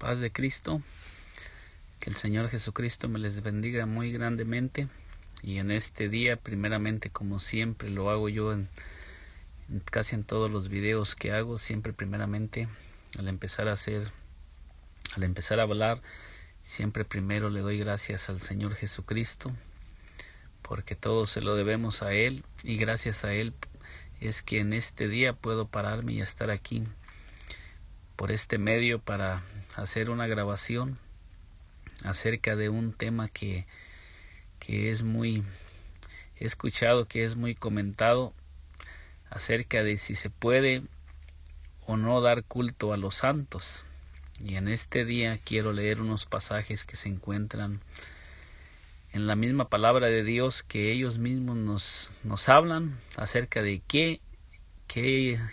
Paz de Cristo, que el Señor Jesucristo me les bendiga muy grandemente. Y en este día, primeramente, como siempre lo hago yo casi en todos los videos que hago, siempre primeramente al empezar a hablar, siempre primero le doy gracias al Señor Jesucristo, porque todo se lo debemos a Él, y gracias a Él es que en este día puedo pararme y estar aquí por este medio para hacer una grabación acerca de un tema que es muy escuchado, que es muy comentado, acerca de si se puede o no dar culto a los santos. Y en este día quiero leer unos pasajes que se encuentran en la misma palabra de Dios, que ellos mismos nos hablan acerca de qué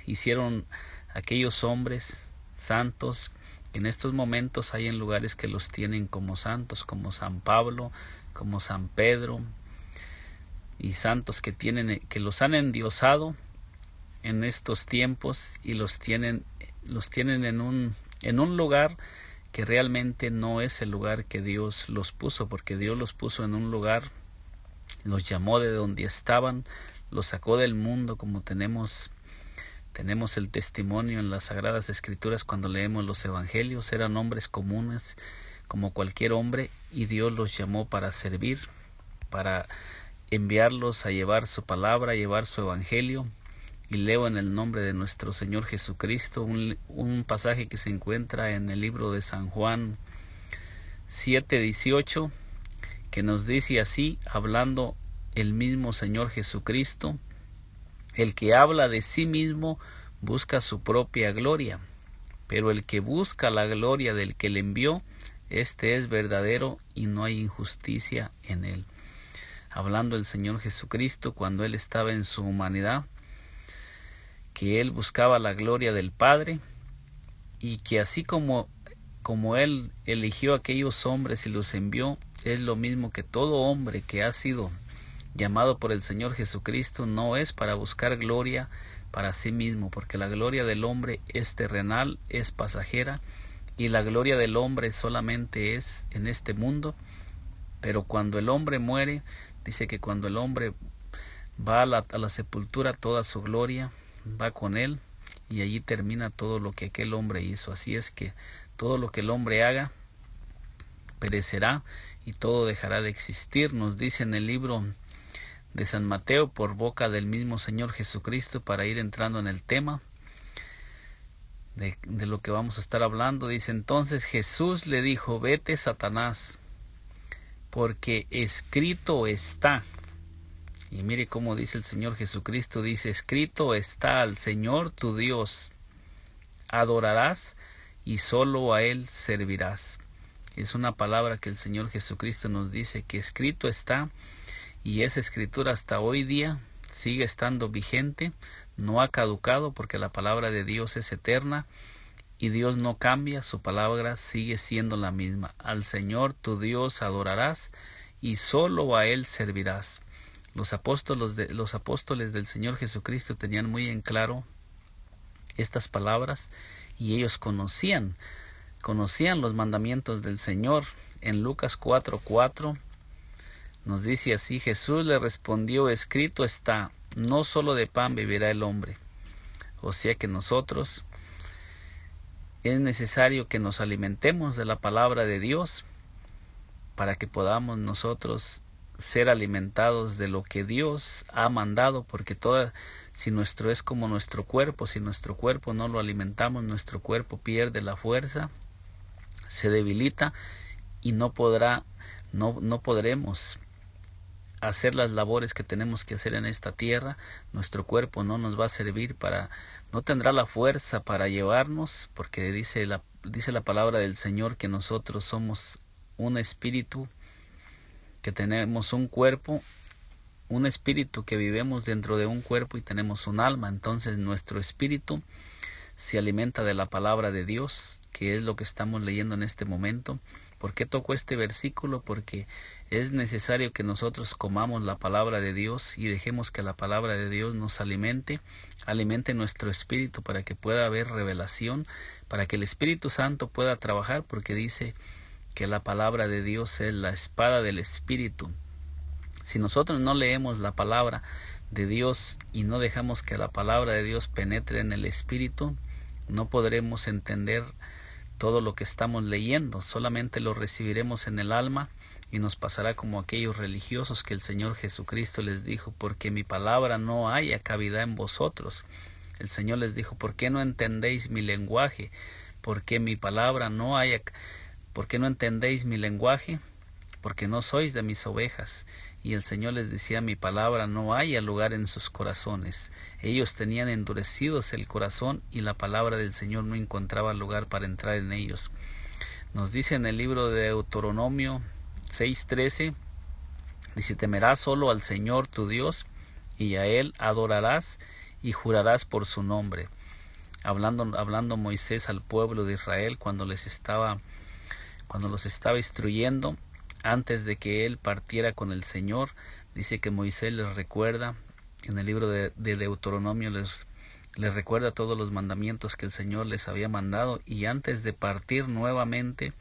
hicieron aquellos hombres santos. En estos momentos hay en lugares que los tienen como santos, como San Pablo, como San Pedro, y santos que los han endiosado en estos tiempos, y los tienen en un lugar que realmente no es el lugar que Dios los puso, porque Dios los puso en un lugar, los llamó de donde estaban, los sacó del mundo, como tenemos el testimonio en las Sagradas Escrituras cuando leemos los Evangelios. Eran hombres comunes como cualquier hombre, y Dios los llamó para servir, para enviarlos a llevar su palabra, a llevar su Evangelio. Y leo en el nombre de nuestro Señor Jesucristo un pasaje que se encuentra en el libro de San Juan 7:18, que nos dice así, hablando el mismo Señor Jesucristo: el que habla de sí mismo busca su propia gloria, pero el que busca la gloria del que le envió, este es verdadero y no hay injusticia en él. Hablando el Señor Jesucristo cuando Él estaba en su humanidad, que Él buscaba la gloria del Padre, y que así como Él eligió a aquellos hombres y los envió, es lo mismo que todo hombre que ha sido llamado por el Señor Jesucristo no es para buscar gloria para sí mismo, porque la gloria del hombre es terrenal, es pasajera, y la gloria del hombre solamente es en este mundo. Pero cuando el hombre muere, dice que cuando el hombre va a la sepultura, toda su gloria va con él, y allí termina todo lo que aquel hombre hizo. Así es que todo lo que el hombre haga perecerá, y todo dejará de existir. Nos dice en el libro de San Mateo, por boca del mismo Señor Jesucristo, para ir entrando en el tema de lo que vamos a estar hablando. Dice: entonces Jesús le dijo: vete, Satanás, porque escrito está. Y mire cómo dice el Señor Jesucristo, dice: escrito está, al Señor tu Dios adorarás y solo a Él servirás. Es una palabra que el Señor Jesucristo nos dice, que escrito está, y esa escritura hasta hoy día sigue estando vigente, no ha caducado, porque la palabra de Dios es eterna y Dios no cambia, su palabra sigue siendo la misma. Al Señor tu Dios adorarás y solo a Él servirás. Los apóstoles del Señor Jesucristo tenían muy en claro estas palabras, y ellos conocían los mandamientos del Señor. En Lucas 4:4 nos dice así: Jesús le respondió: escrito está, no solo de pan vivirá el hombre. O sea que nosotros es necesario que nos alimentemos de la palabra de Dios para que podamos nosotros ser alimentados de lo que Dios ha mandado, porque si nuestro es como nuestro cuerpo, si nuestro cuerpo no lo alimentamos, nuestro cuerpo pierde la fuerza, se debilita, y no podremos hacer las labores que tenemos que hacer en esta tierra. Nuestro cuerpo no nos va a servir no tendrá la fuerza para llevarnos, porque dice la palabra del Señor que nosotros somos un espíritu, que tenemos un cuerpo, un espíritu, que vivimos dentro de un cuerpo, y tenemos un alma. Entonces nuestro espíritu se alimenta de la palabra de Dios, que es lo que estamos leyendo en este momento, ¿Por qué toco este versículo? Porque es necesario que nosotros comamos la palabra de Dios y dejemos que la palabra de Dios nos alimente nuestro espíritu para que pueda haber revelación, para que el Espíritu Santo pueda trabajar, porque dice que la palabra de Dios es la espada del Espíritu. Si nosotros no leemos la palabra de Dios y no dejamos que la palabra de Dios penetre en el espíritu, no podremos entender todo lo que estamos leyendo, solamente lo recibiremos en el alma y nos pasará como aquellos religiosos que el Señor Jesucristo les dijo: porque mi palabra no haya cavidad en vosotros. El Señor les dijo: ¿por qué no entendéis mi lenguaje? Porque mi palabra no haya, ¿por qué no entendéis mi lenguaje? Porque no sois de mis ovejas. Y el Señor les decía: mi palabra no haya lugar en sus corazones. Ellos tenían endurecidos el corazón y la palabra del Señor no encontraba lugar para entrar en ellos. Nos dice en el libro de Deuteronomio 6:13, dice: temerás solo al Señor tu Dios y a Él adorarás y jurarás por su nombre. Hablando Moisés al pueblo de Israel cuando los estaba instruyendo, antes de que él partiera con el Señor, dice que Moisés les recuerda, en el libro de Deuteronomio les recuerda todos los mandamientos que el Señor les había mandado, y antes de partir nuevamente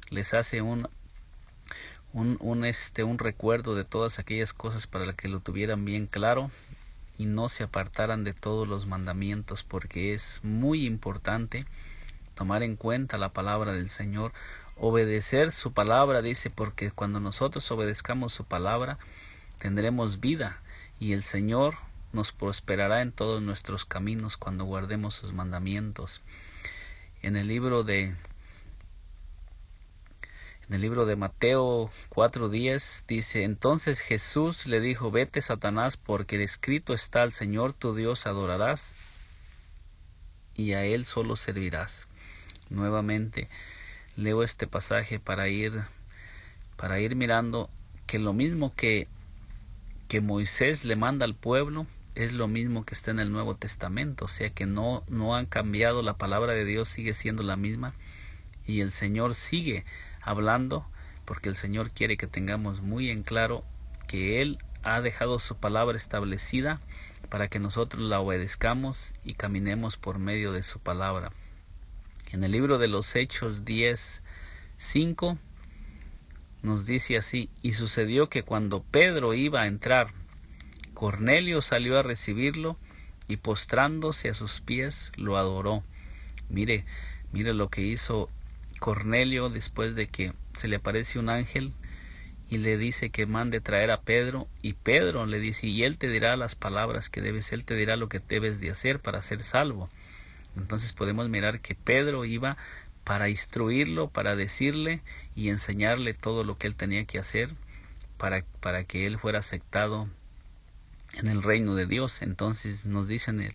les hace un recuerdo de todas aquellas cosas para que lo tuvieran bien claro y no se apartaran de todos los mandamientos, porque es muy importante tomar en cuenta la palabra del Señor, obedecer su palabra, dice, porque cuando nosotros obedezcamos su palabra tendremos vida y el Señor nos prosperará en todos nuestros caminos cuando guardemos sus mandamientos. En el libro de Mateo 4:10 dice: entonces Jesús le dijo: vete, Satanás, porque escrito está: al Señor tu Dios adorarás y a Él solo servirás. Nuevamente leo este pasaje para ir mirando que lo mismo que Moisés le manda al pueblo es lo mismo que está en el Nuevo Testamento, o sea que no han cambiado, la palabra de Dios sigue siendo la misma y el Señor sigue hablando, porque el Señor quiere que tengamos muy en claro que Él ha dejado su palabra establecida para que nosotros la obedezcamos y caminemos por medio de su palabra. En el libro de los Hechos 10:5 nos dice así: y sucedió que cuando Pedro iba a entrar, Cornelio salió a recibirlo y postrándose a sus pies lo adoró. Mire lo que hizo Cornelio después de que se le aparece un ángel y le dice que mande traer a Pedro, y Pedro le dice: y él te dirá las palabras que debes, él te dirá lo que debes de hacer para ser salvo. Entonces podemos mirar que Pedro iba para instruirlo, para decirle y enseñarle todo lo que él tenía que hacer para que él fuera aceptado en el reino de Dios. Entonces nos dice en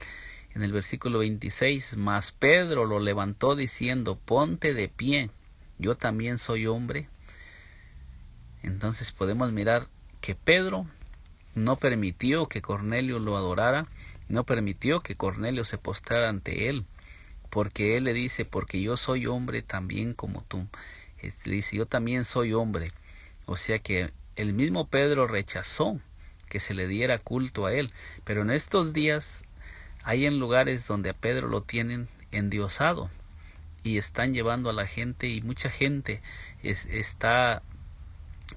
el versículo 26: mas Pedro lo levantó diciendo: ponte de pie, yo también soy hombre. Entonces podemos mirar que Pedro no permitió que Cornelio lo adorara, no permitió que Cornelio se postrara ante él, porque él le dice: porque yo soy hombre también como tú. Le dice: yo también soy hombre. O sea que el mismo Pedro rechazó que se le diera culto a él. Pero en estos días hay en lugares donde a Pedro lo tienen endiosado y están llevando a la gente, y mucha gente está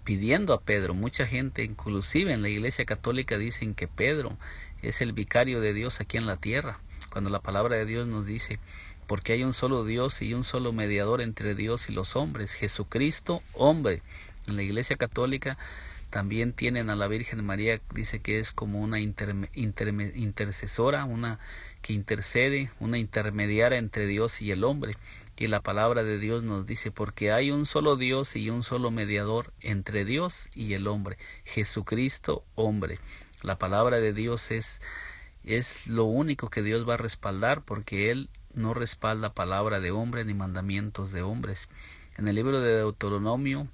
pidiendo a Pedro. Mucha gente, inclusive en la Iglesia Católica, dicen que Pedro es el vicario de Dios aquí en la tierra, cuando la palabra de Dios nos dice: porque hay un solo Dios y un solo mediador entre Dios y los hombres, Jesucristo, hombre. En la Iglesia Católica también tienen a la Virgen María, dice que es como una intercesora, una que intercede, una intermediaria entre Dios y el hombre. Y la palabra de Dios nos dice: porque hay un solo Dios y un solo mediador entre Dios y el hombre, Jesucristo, hombre. La palabra de Dios es lo único que Dios va a respaldar, porque Él no respalda palabra de hombre ni mandamientos de hombres. En el libro de Deuteronomio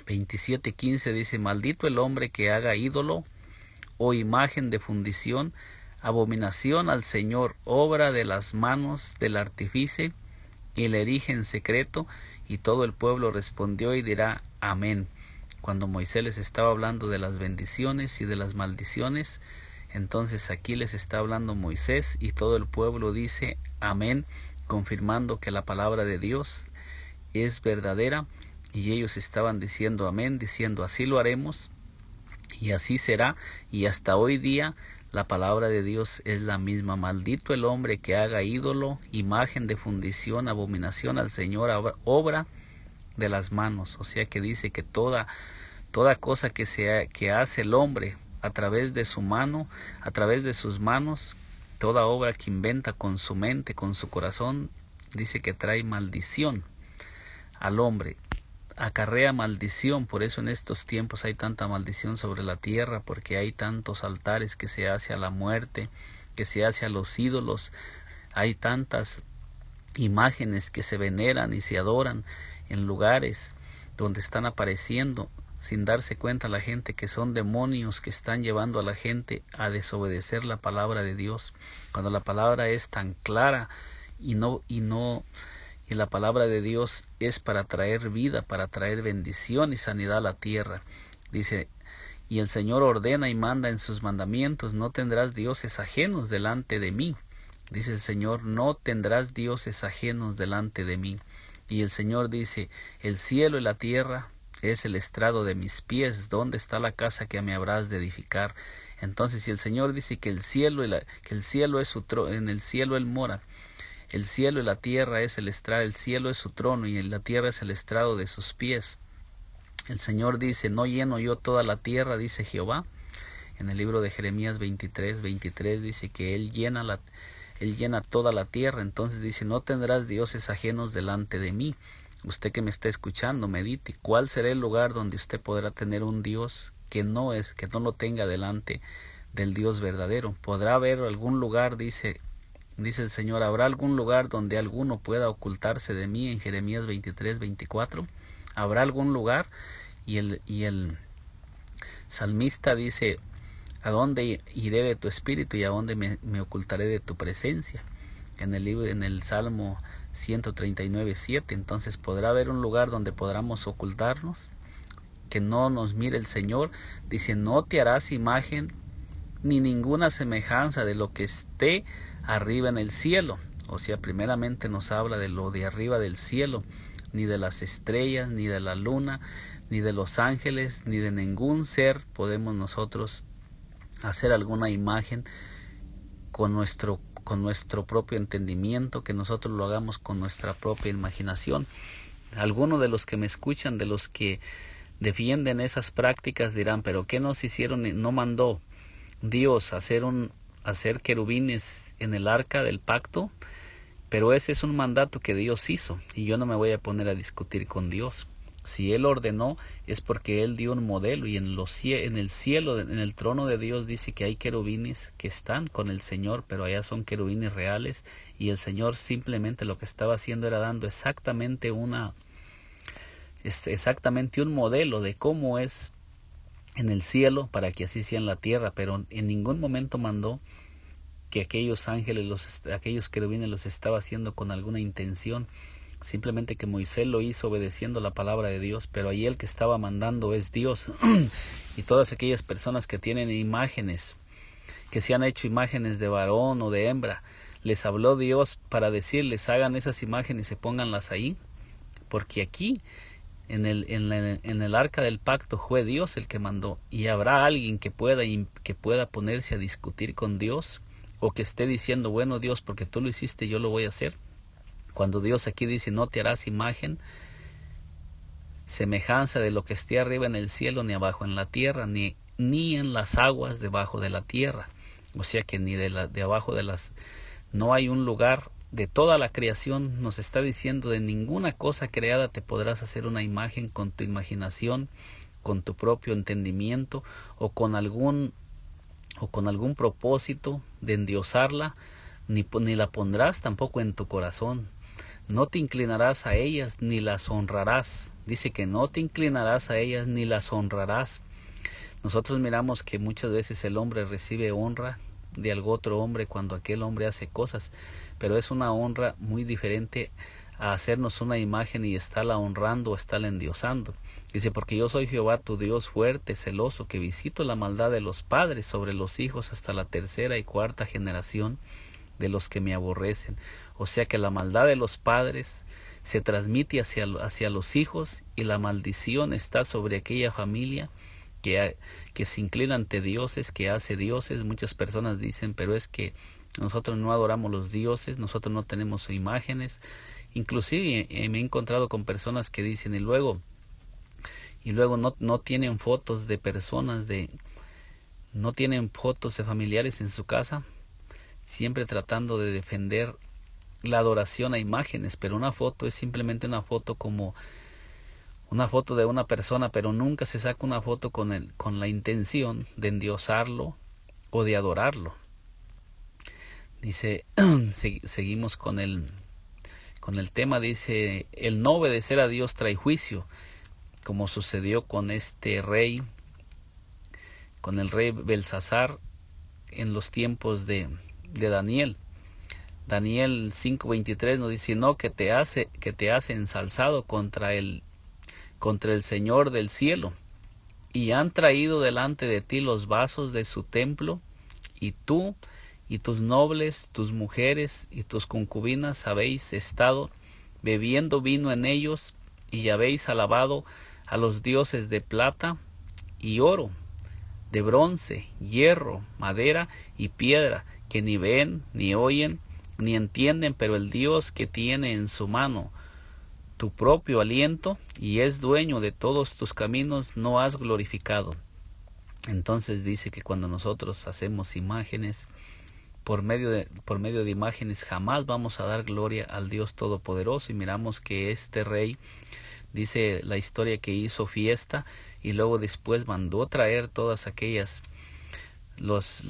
27:15 dice: maldito el hombre que haga ídolo o imagen de fundición, abominación al Señor, obra de las manos del artífice, y le erige en secreto Y todo el pueblo respondió y dirá amén. Cuando Moisés les estaba hablando de las bendiciones y de las maldiciones, entonces aquí les está hablando Moisés y todo el pueblo dice amén, confirmando que la palabra de Dios es verdadera, y ellos estaban diciendo amén, diciendo así lo haremos y así será. Y hasta hoy día la palabra de Dios es la misma. Maldito el hombre que haga ídolo, imagen de fundición, abominación al Señor, obra de las manos. O sea que dice que toda cosa que hace el hombre a través de su mano, a través de sus manos, toda obra que inventa con su mente, con su corazón, dice que trae maldición al hombre, acarrea maldición. Por eso en estos tiempos hay tanta maldición sobre la tierra, porque hay tantos altares que se hace a la muerte, que se hace a los ídolos, hay tantas imágenes que se veneran y se adoran en lugares donde están apareciendo sin darse cuenta la gente que son demonios que están llevando a la gente a desobedecer la palabra de Dios, cuando la palabra es tan clara y la palabra de Dios es para traer vida, para traer bendición y sanidad a la tierra. Dice, y el Señor ordena y manda en sus mandamientos: no tendrás dioses ajenos delante de mí. Dice el Señor, no tendrás dioses ajenos delante de mí. Y el Señor dice, el cielo y la tierra es el estrado de mis pies, ¿dónde está la casa que me habrás de edificar? Entonces, si el Señor dice que el cielo es su trono, en el cielo Él mora, el cielo y la tierra es el estrado, el cielo es su trono y la tierra es el estrado de sus pies. El Señor dice, no lleno yo toda la tierra, dice Jehová. En el libro de Jeremías 23 dice que Él llena toda la tierra. Entonces dice, no tendrás dioses ajenos delante de mí. Usted que me está escuchando, medite, ¿cuál será el lugar donde usted podrá tener un Dios que no lo tenga delante del Dios verdadero? ¿Podrá haber algún lugar, dice el Señor, habrá algún lugar donde alguno pueda ocultarse de mí? En Jeremías 23:24, ¿habrá algún lugar? Y el salmista dice, ¿a dónde iré de tu espíritu y a dónde me ocultaré de tu presencia? En el Salmo 139:7. Entonces, ¿podrá haber un lugar donde podamos ocultarnos? Que no nos mire el Señor. Dice, no te harás imagen ni ninguna semejanza de lo que esté arriba en el cielo. O sea, primeramente nos habla de lo de arriba del cielo, ni de las estrellas, ni de la luna, ni de los ángeles, ni de ningún ser podemos nosotros hacer alguna imagen con nuestro propio entendimiento, que nosotros lo hagamos con nuestra propia imaginación. Algunos de los que me escuchan, de los que defienden esas prácticas, dirán, pero ¿qué nos hicieron? ¿No mandó Dios hacer querubines en el arca del pacto? Pero ese es un mandato que Dios hizo, y yo no me voy a poner a discutir con Dios. Si Él ordenó, es porque Él dio un modelo, y en el cielo, en el trono de Dios, dice que hay querubines que están con el Señor, pero allá son querubines reales, y el Señor simplemente lo que estaba haciendo era dando exactamente un modelo de cómo es en el cielo, para que así sea en la tierra, pero en ningún momento mandó que aquellos ángeles, aquellos querubines los estaba haciendo con alguna intención. Simplemente que Moisés lo hizo obedeciendo la palabra de Dios, pero ahí el que estaba mandando es Dios. Y todas aquellas personas que tienen imágenes, que se han hecho imágenes de varón o de hembra, les habló Dios para decirles, hagan esas imágenes y pónganlas ahí, porque aquí en el arca del pacto fue Dios el que mandó. Y habrá alguien que pueda ponerse a discutir con Dios, o que esté diciendo, bueno, Dios, porque tú lo hiciste, yo lo voy a hacer. Cuando Dios aquí dice, no te harás imagen, semejanza de lo que esté arriba en el cielo, ni abajo en la tierra, ni en las aguas debajo de la tierra. O sea que ni de abajo de no hay un lugar de toda la creación. Nos está diciendo, de ninguna cosa creada te podrás hacer una imagen con tu imaginación, con tu propio entendimiento, o con algún propósito de endiosarla, ni la pondrás tampoco en tu corazón. No te inclinarás a ellas ni las honrarás. Dice que no te inclinarás a ellas ni las honrarás. Nosotros miramos que muchas veces el hombre recibe honra de algún otro hombre cuando aquel hombre hace cosas, pero es una honra muy diferente a hacernos una imagen y estarla honrando o estarla endiosando. Dice, porque yo soy Jehová tu Dios fuerte, celoso, que visito la maldad de los padres sobre los hijos hasta la tercera y cuarta generación de los que me aborrecen. O sea que la maldad de los padres se transmite hacia los hijos, y la maldición está sobre aquella familia que se inclina ante dioses, que hace dioses. Muchas personas dicen, pero es que nosotros no adoramos los dioses, nosotros no tenemos imágenes. Inclusive me he encontrado con personas que dicen, y luego no tienen fotos de personas, no tienen fotos de familiares en su casa, siempre tratando de defender la adoración a imágenes. Pero una foto es simplemente una foto, como una foto de una persona, pero nunca se saca una foto con la intención de endiosarlo o de adorarlo. Dice, seguimos con el tema. Dice, el no obedecer a Dios trae juicio, como sucedió con este rey, con el rey Belsasar en los tiempos de Daniel. Daniel 5:23 nos dice, no, que te hace ensalzado contra el Señor del cielo, y han traído delante de ti los vasos de su templo, y tú y tus nobles, tus mujeres y tus concubinas habéis estado bebiendo vino en ellos, y habéis alabado a los dioses de plata y oro, de bronce, hierro, madera y piedra, que ni ven, ni oyen, ni entienden, pero el Dios que tiene en su mano tu propio aliento y es dueño de todos tus caminos, no has glorificado. Entonces dice que cuando nosotros hacemos imágenes, por medio de imágenes, jamás vamos a dar gloria al Dios Todopoderoso. Y miramos que este rey, dice la historia, que hizo fiesta, y luego después mandó traer todas aquellas los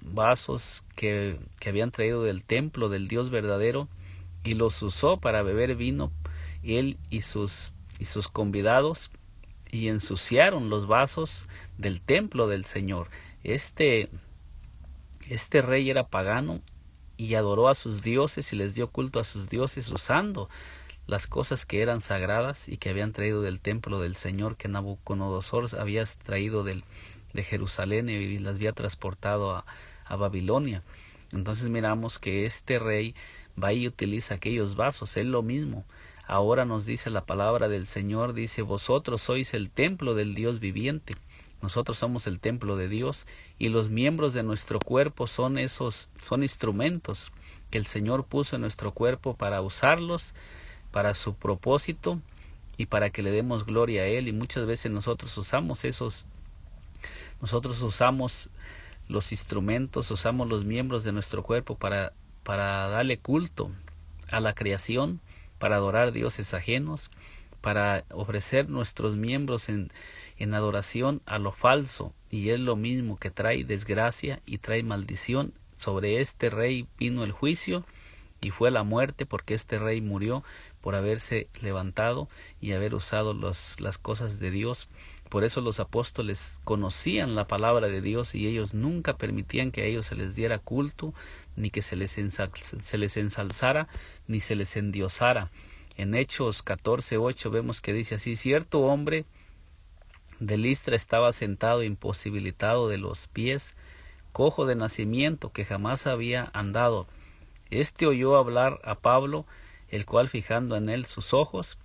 vasos que habían traído del templo del Dios verdadero, y los usó para beber vino, él y sus convidados, y ensuciaron los vasos del templo del Señor. Este rey era pagano y adoró a sus dioses y les dio culto a sus dioses, usando las cosas que eran sagradas y que habían traído del templo del Señor, que Nabucodonosor había traído de Jerusalén y las había transportado a Babilonia. Entonces miramos que este rey va y utiliza aquellos vasos. Es lo mismo. Ahora nos dice la palabra del Señor, dice, vosotros sois el templo del Dios viviente. Nosotros somos el templo de Dios, y los miembros de nuestro cuerpo son instrumentos que el Señor puso en nuestro cuerpo para usarlos para su propósito y para que le demos gloria a Él. Y muchas veces nosotros usamos los instrumentos, usamos los miembros de nuestro cuerpo para darle culto a la creación, para adorar dioses ajenos, para ofrecer nuestros miembros en adoración a lo falso. Y es lo mismo que trae desgracia y trae maldición. Sobre este rey vino el juicio y fue la muerte, porque este rey murió por haberse levantado y haber usado las cosas de Dios. Por eso los apóstoles conocían la palabra de Dios, y ellos nunca permitían que a ellos se les diera culto, ni que se les ensalzara, ni se les endiosara. En Hechos 14:8 vemos que dice así, cierto hombre de Listra estaba sentado imposibilitado de los pies, cojo de nacimiento, que jamás había andado. Este oyó hablar a Pablo, el cual, fijando en él sus ojos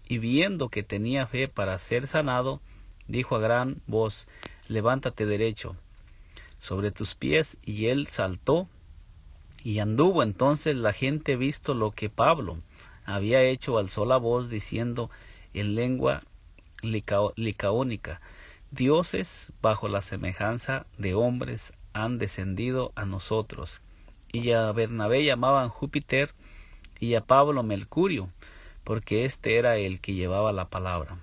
y viendo que tenía fe para ser sanado, dijo a gran voz, levántate derecho sobre tus pies. Y él saltó y anduvo. Entonces la gente, visto lo que Pablo había hecho, alzó la voz diciendo en lengua licaónica, dioses bajo la semejanza de hombres han descendido a nosotros. Y a Bernabé llamaban Júpiter, y a Pablo Mercurio, porque este era el que llevaba la palabra.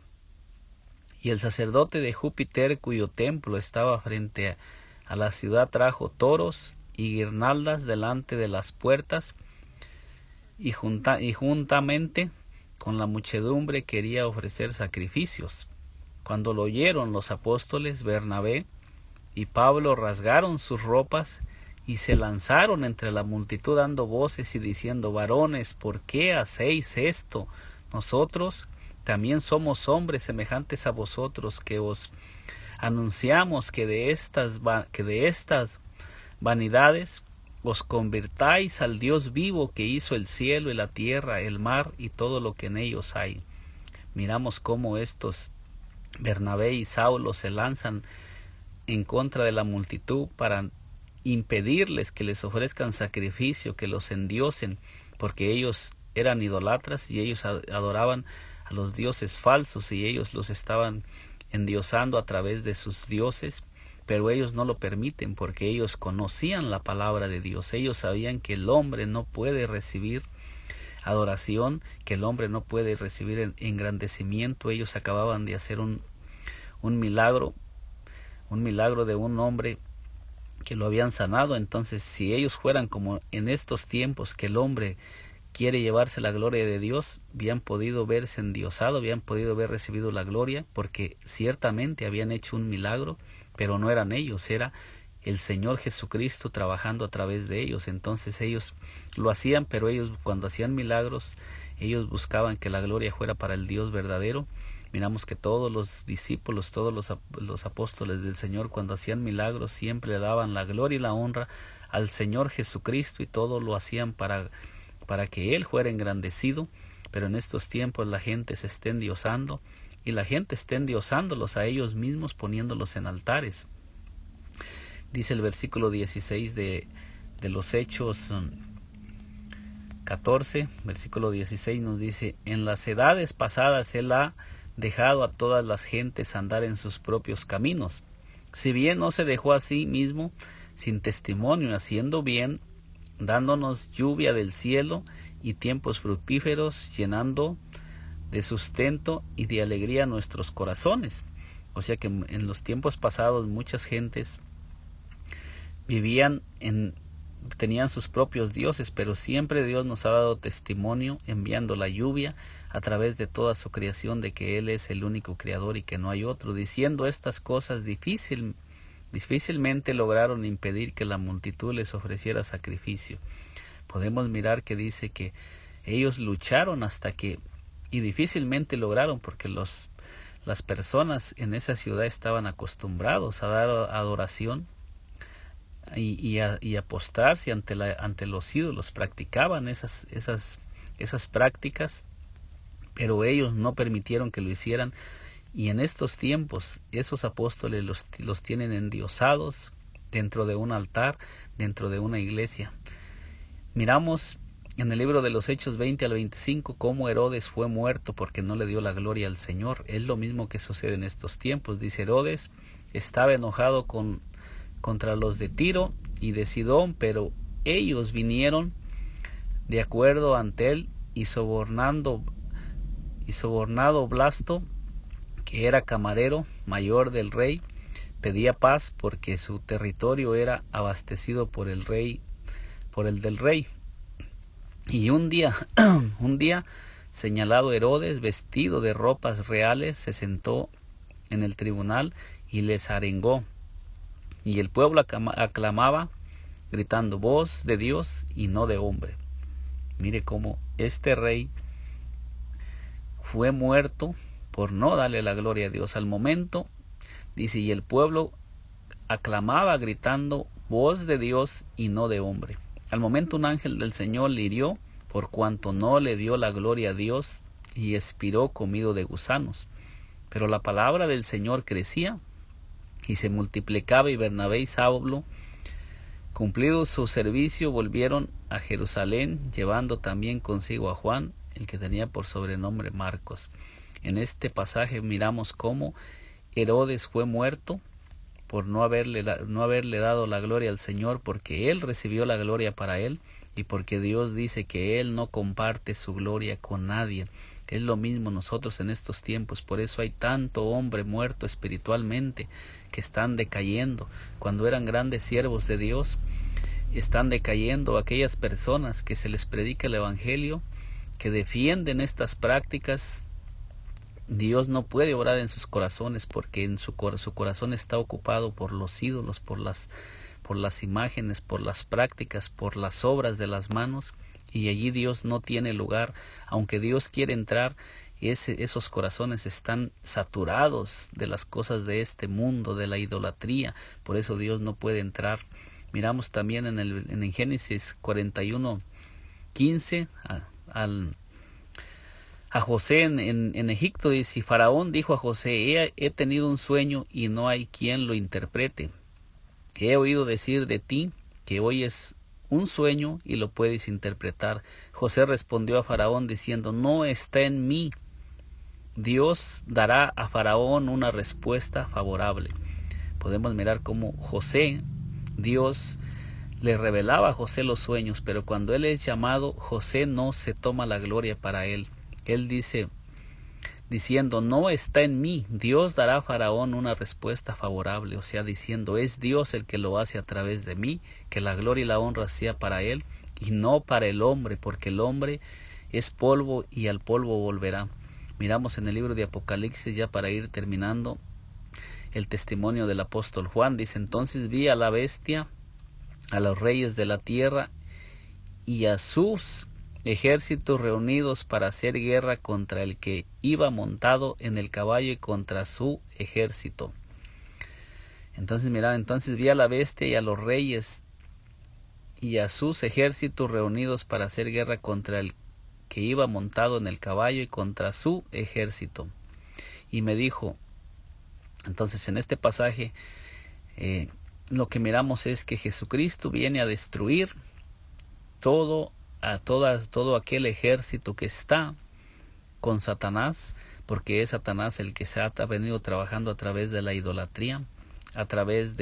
Y el sacerdote de Júpiter, cuyo templo estaba frente a la ciudad, trajo toros y guirnaldas delante de las puertas, y juntamente con la muchedumbre quería ofrecer sacrificios. Cuando lo oyeron los apóstoles, Bernabé y Pablo rasgaron sus ropas y se lanzaron entre la multitud dando voces y diciendo: varones, ¿por qué hacéis esto? Nosotros también somos hombres semejantes a vosotros, que os anunciamos que de estas vanidades os convirtáis al Dios vivo, que hizo el cielo y la tierra, el mar y todo lo que en ellos hay. Miramos cómo estos Bernabé y Saulo se lanzan en contra de la multitud para impedirles que les ofrezcan sacrificio, que los endiosen, porque ellos eran idolatras y ellos adoraban a los dioses falsos y ellos los estaban endiosando a través de sus dioses, pero ellos no lo permiten porque ellos conocían la palabra de Dios. Ellos sabían que el hombre no puede recibir adoración, que el hombre no puede recibir engrandecimiento. Ellos acababan de hacer un milagro de un hombre que lo habían sanado. Entonces, si ellos fueran como en estos tiempos, que el hombre quiere llevarse la gloria de Dios, habían podido verse endiosados, habían podido haber recibido la gloria, porque ciertamente habían hecho un milagro, pero no eran ellos, era el Señor Jesucristo trabajando a través de ellos. Entonces ellos lo hacían, pero ellos, cuando hacían milagros, ellos buscaban que la gloria fuera para el Dios verdadero. Miramos que todos los discípulos, todos los apóstoles del Señor, cuando hacían milagros, siempre le daban la gloria y la honra al Señor Jesucristo, y todo lo hacían para que Él fuera engrandecido. Pero en estos tiempos la gente se está endiosando, y la gente está endiosándolos a ellos mismos, poniéndolos en altares. Dice el versículo 16 de los Hechos 14, versículo 16 nos dice: en las edades pasadas Él ha dejado a todas las gentes andar en sus propios caminos, si bien no se dejó a sí mismo sin testimonio, haciendo bien, dándonos lluvia del cielo y tiempos fructíferos, llenando de sustento y de alegría nuestros corazones. O sea que en los tiempos pasados muchas gentes tenían sus propios dioses, pero siempre Dios nos ha dado testimonio enviando la lluvia a través de toda su creación, de que Él es el único creador y que no hay otro. Diciendo estas cosas, difícilmente lograron impedir que la multitud les ofreciera sacrificio. Podemos mirar que dice que ellos lucharon y difícilmente lograron, porque las personas en esa ciudad estaban acostumbrados a dar adoración y a postrarse ante los ídolos. Practicaban esas prácticas, pero ellos no permitieron que lo hicieran. Y en estos tiempos esos apóstoles los tienen endiosados dentro de un altar, dentro de una iglesia. Miramos en el libro de los Hechos 20 al 25 cómo Herodes fue muerto porque no le dio la gloria al Señor. Es lo mismo que sucede en estos tiempos. Dice: Herodes estaba enojado contra los de Tiro y de Sidón, pero ellos vinieron de acuerdo ante él, y sobornado Blasto, que era camarero mayor del rey, pedía paz porque su territorio era abastecido por el del rey. Y un día señalado, Herodes, vestido de ropas reales, se sentó en el tribunal y les arengó. Y el pueblo aclamaba, gritando: voz de Dios y no de hombre. Mire cómo este rey fue muerto por no darle la gloria a Dios. Al momento, dice, y el pueblo aclamaba gritando: voz de Dios y no de hombre. Al momento un ángel del Señor le hirió por cuanto no le dio la gloria a Dios, y expiró comido de gusanos. Pero la palabra del Señor crecía y se multiplicaba, y Bernabé y Saulo, cumplido su servicio, volvieron a Jerusalén, llevando también consigo a Juan, el que tenía por sobrenombre Marcos. En este pasaje miramos cómo Herodes fue muerto por no haberle dado la gloria al Señor, porque él recibió la gloria para él, y porque Dios dice que Él no comparte su gloria con nadie. Es lo mismo nosotros en estos tiempos. Por eso hay tanto hombre muerto espiritualmente, que están decayendo. Cuando eran grandes siervos de Dios, están decayendo. Aquellas personas que se les predica el Evangelio, que defienden estas prácticas, Dios no puede orar en sus corazones, porque en su corazón está ocupado por los ídolos, por por las imágenes, por las prácticas, por las obras de las manos, y allí Dios no tiene lugar. Aunque Dios quiere entrar, esos corazones están saturados de las cosas de este mundo, de la idolatría, por eso Dios no puede entrar. Miramos también en Génesis 41:15 a José en Egipto, dice: y Faraón dijo a José: he tenido un sueño y no hay quien lo interprete. He oído decir de ti que oyes un sueño y lo puedes interpretar. José respondió a Faraón diciendo: no está en mí. Dios dará a Faraón una respuesta favorable. Podemos mirar cómo Dios le revelaba a José los sueños, pero cuando él es llamado, José no se toma la gloria para él. Él dice, diciendo: no está en mí. Dios dará a Faraón una respuesta favorable, o sea, diciendo: es Dios el que lo hace a través de mí, que la gloria y la honra sea para él y no para el hombre, porque el hombre es polvo y al polvo volverá. Miramos en el libro de Apocalipsis, ya para ir terminando, el testimonio del apóstol Juan. Dice: entonces vi a la bestia, a los reyes de la tierra y a sus ejércitos reunidos para hacer guerra contra el que iba montado en el caballo y contra su ejército. Entonces vi a la bestia y a los reyes y a sus ejércitos reunidos para hacer guerra contra el que iba montado en el caballo y contra su ejército. Y me dijo, entonces en este pasaje lo que miramos es que Jesucristo viene a destruir todo aquel ejército que está con Satanás, porque es Satanás el que se ha venido trabajando a través de la idolatría, a través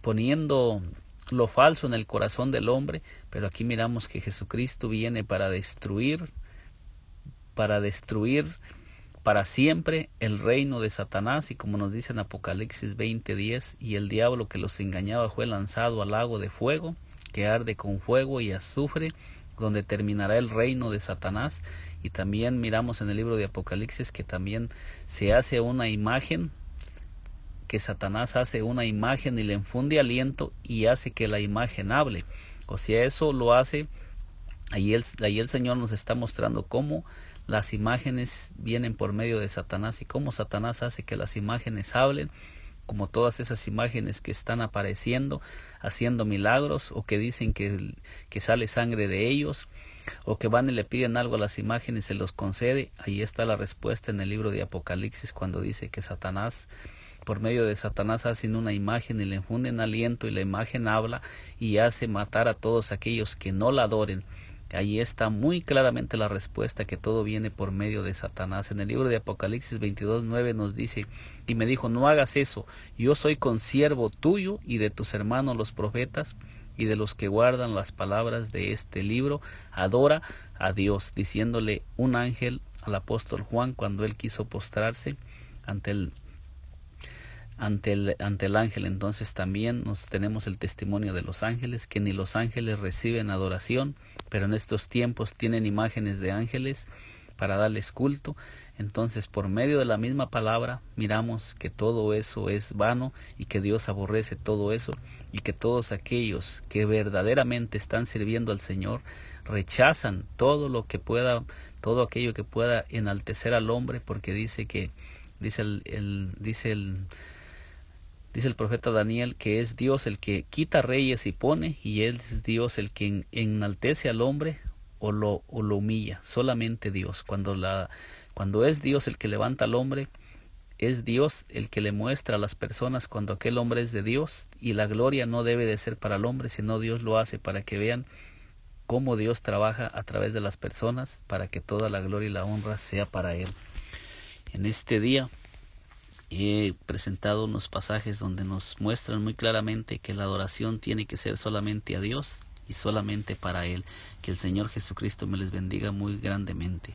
poniendo lo falso en el corazón del hombre. Pero aquí miramos que Jesucristo viene para destruir para siempre el reino de Satanás, y como nos dice en Apocalipsis 20:10, y el diablo que los engañaba fue lanzado al lago de fuego, que arde con fuego y azufre, donde terminará el reino de Satanás. Y también miramos en el libro de Apocalipsis que también se hace una imagen, que Satanás hace una imagen y le infunde aliento y hace que la imagen hable. O sea, eso lo hace. Ahí el Señor nos está mostrando cómo las imágenes vienen por medio de Satanás y cómo Satanás hace que las imágenes hablen, como todas esas imágenes que están apareciendo, haciendo milagros, o que dicen que sale sangre de ellos, o que van y le piden algo a las imágenes y se los concede. Ahí está la respuesta en el libro de Apocalipsis, cuando dice que Satanás, por medio de Satanás, hacen una imagen y le infunden aliento, y la imagen habla y hace matar a todos aquellos que no la adoren. Ahí está muy claramente la respuesta, que todo viene por medio de Satanás. En el libro de Apocalipsis 22:9 nos dice: y me dijo: no hagas eso, yo soy consiervo tuyo y de tus hermanos los profetas y de los que guardan las palabras de este libro. Adora a Dios, diciéndole un ángel al apóstol Juan cuando él quiso postrarse ante el ángel. Entonces también tenemos el testimonio de los ángeles, que ni los ángeles reciben adoración, pero en estos tiempos tienen imágenes de ángeles para darles culto. Entonces, por medio de la misma palabra, miramos que todo eso es vano y que Dios aborrece todo eso, y que todos aquellos que verdaderamente están sirviendo al Señor rechazan todo aquello que pueda enaltecer al hombre, porque dice el profeta Daniel que es Dios el que quita reyes y pone, y es Dios el que enaltece al hombre o lo humilla. Solamente Dios. Cuando es Dios el que levanta al hombre, es Dios el que le muestra a las personas cuando aquel hombre es de Dios, y la gloria no debe de ser para el hombre, sino Dios lo hace para que vean cómo Dios trabaja a través de las personas, para que toda la gloria y la honra sea para Él. En este día he presentado unos pasajes donde nos muestran muy claramente que la adoración tiene que ser solamente a Dios y solamente para Él. Que el Señor Jesucristo me les bendiga muy grandemente.